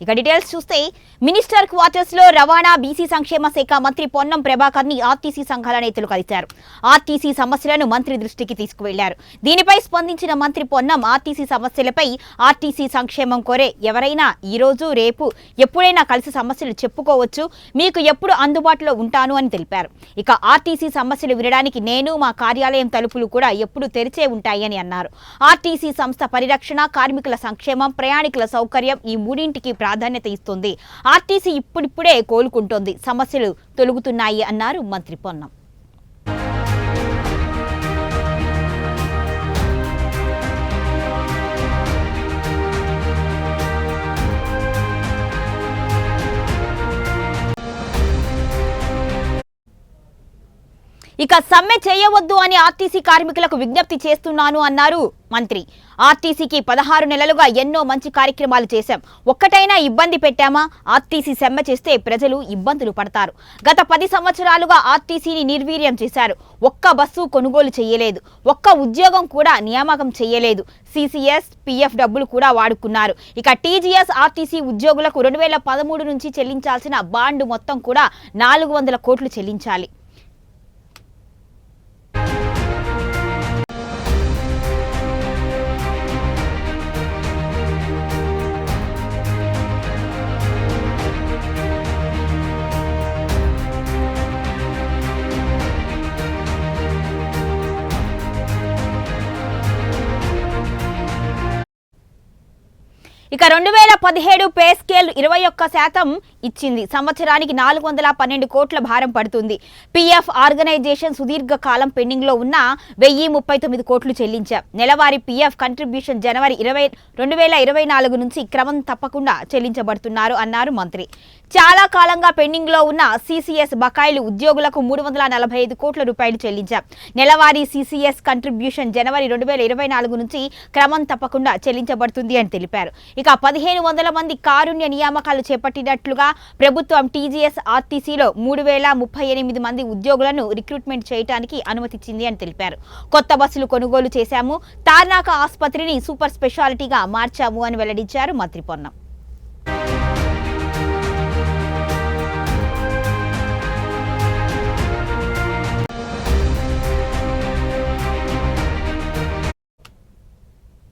ఇక డీటెయిల్స్ చూస్తే minister quarters లో రవాణా బీసీ సంక్షేమ శాఖ మంత్రి పొన్నం ప్రభాకర్ ని ఆర్టీసీ సంఘాల నేతలు కలిశారు. ఆర్టీసీ సమస్యలను మంత్రి దృష్టికి తీసుకువెళ్లారు. దీనిపై స్పందించిన మంత్రి పొన్నం ఆర్టీసీ సమస్యలపై ఆర్టీసీ సంక్షేమం కోరే ఎవరైనా ఈ రోజు రేపు ఎప్పుడైనా కలిసి సమస్యలు చెప్పుకోవచ్చు, మీకు ఎప్పుడు అందుబాటులో ఉంటాను అని తెలిపారు. ఇక ఆర్టీసీ సమస్యలు వినడానికి నేను మా కార్యాలయం తలుపులు కూడా ఎప్పుడు తెరిచే ఉంటాయని అన్నారు. ఆర్టీసీ సంస్థ పరిరక్షణ, కార్మికుల సంక్షేమం, ప్రయాణికుల సౌకర్యం ఈ మూడింటికి ప్రాధాన్యత ఇస్తుంది. ఆర్టీసీ ఇప్పుడిప్పుడే కోలుకుంటోంది, సమస్యలు తొలగుతున్నాయి అన్నారు మంత్రి పొన్నం. ఇక సమ్మె చేయవద్దు అని ఆర్టీసీ కార్మికులకు విజ్ఞప్తి చేస్తున్నాను అన్నారు మంత్రి. ఆర్టీసీకి 16 నెలలుగా ఎన్నో మంచి కార్యక్రమాలు చేశాం, ఒక్కటైనా ఇబ్బంది పెట్టామా? ఆర్టీసీ సమ్మె చేస్తే ప్రజలు ఇబ్బందులు పడతారు. గత 10 సంవత్సరాలుగా ఆర్టీసీని నిర్వీర్యం చేశారు. ఒక్క బస్సు కొనుగోలు చేయలేదు, ఒక్క ఉద్యోగం కూడా నియామకం చేయలేదు. సిసిఎస్, పిఎఫ్ డబ్బులు కూడా వాడుకున్నారు. ఇక టీజీఎస్ ఆర్టీసీ ఉద్యోగులకు 2013 నుంచి చెల్లించాల్సిన బాండ్ మొత్తం కూడా 400 కోట్లు చెల్లించాలి. ఇక 2017 పే స్కేల్ 21% ఇచ్చింది. సంవత్సరానికి 412 కోట్ల భారం పడుతుంది. పిఎఫ్ ఆర్గనైజేషన్ సుదీర్ఘ కాలం పెండింగ్ లో ఉన్న 1039 కోట్లు చెల్లించాం. నెలవారీ పిఎఫ్ కంట్రిబ్యూషన్ జనవరి 2024 నుంచి క్రమం తప్పకుండా చెల్లించబడుతున్నారు అన్నారు మంత్రి. చాలా కాలంగా పెండింగ్ లో ఉన్న సిసిఎస్ బకాయిలు ఉద్యోగులకు 345 కోట్ల రూపాయలు చెల్లించాం. నెలవారీ సిసిఎస్ కంట్రిబ్యూషన్ జనవరి 2024 నుంచి క్రమం తప్పకుండా చెల్లించబడుతుంది అని తెలిపారు. ఇక 1500 మంది కారుణ్య నియామకాలు చేపట్టినట్లుగా ప్రభుత్వం టీజీఎస్ ఆర్టీసీలో 3038 మంది ఉద్యోగులను రిక్రూట్మెంట్ చేయడానికి అనుమతిచ్చింది అని తెలిపారు. కొత్త బస్సులు కొనుగోలు చేశాము, తార్నాక ఆసుపత్రిని సూపర్ స్పెషాలిటీగా మార్చాము అని వెల్లడించారు మంత్రి పొన్నం.